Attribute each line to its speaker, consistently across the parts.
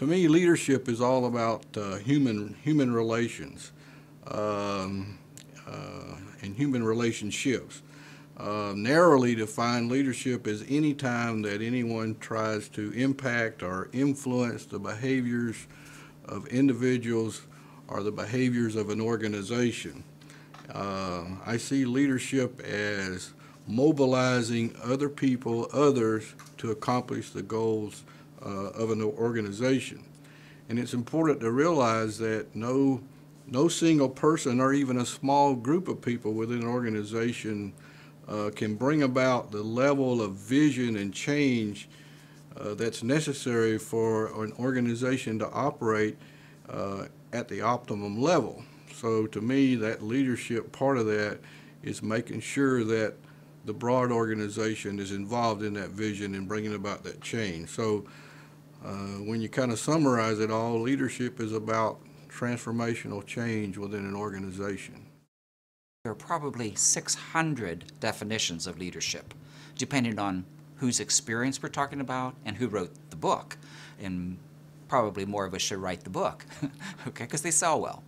Speaker 1: To me, leadership is all about human relations um, and human relationships. Narrowly defined, leadership is any time that anyone tries to impact or influence the behaviors of individuals or the behaviors of an organization. I see leadership as mobilizing other people, others, to accomplish the goals of an organization. And it's important to realize that no single person or even a small group of people within an organization can bring about the level of vision and change that's necessary for an organization to operate at the optimum level. So to me, that leadership part of that is making sure that the broad organization is involved in that vision and bringing about that change. So when you kind of summarize it all, leadership is about transformational change within an organization.
Speaker 2: There are probably 600 definitions of leadership, depending on whose experience we're talking about and who wrote the book. And probably more of us should write the book, okay, because they sell well.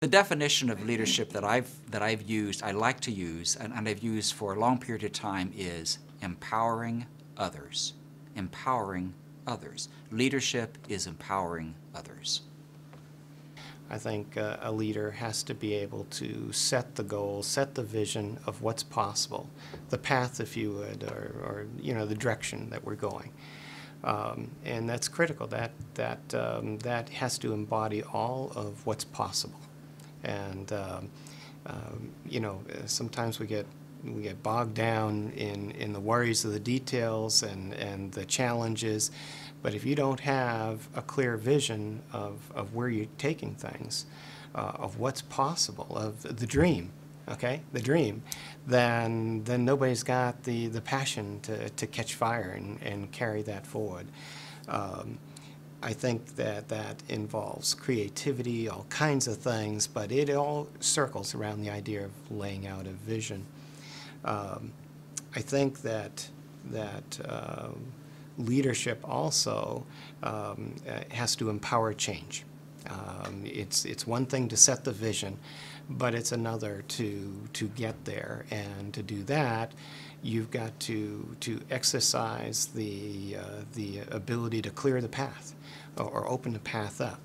Speaker 2: The definition of leadership that I've used, I like to use, and I've used for a long period of time is empowering others. Empowering others. Leadership is empowering others.
Speaker 3: I think a leader has to be able to set the goal, set the vision of what's possible, the path, if you would, or you know, the direction that we're going. And that's critical. That has to embody all of what's possible. And you know, sometimes we get bogged down in the worries of the details and the challenges. But if you don't have a clear vision of where you're taking things, of what's possible, of the dream, okay, the dream, then nobody's got the passion to catch fire and carry that forward. I think that involves creativity, all kinds of things, but it all circles around the idea of laying out a vision. I think that leadership also has to empower change. It's one thing to set the vision, but it's another to get there. And to do that, you've got to exercise the ability to clear the path or open the path up.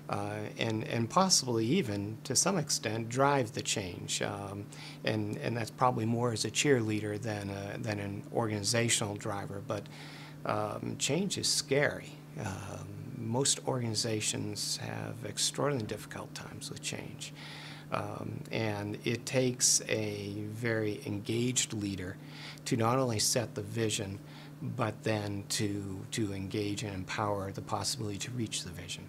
Speaker 3: And possibly even, to some extent, drive the change. And that's probably more as a cheerleader than an organizational driver. But change is scary. Most organizations have extraordinarily difficult times with change. And it takes a very engaged leader to not only set the vision, but then to engage and empower the possibility to reach the vision.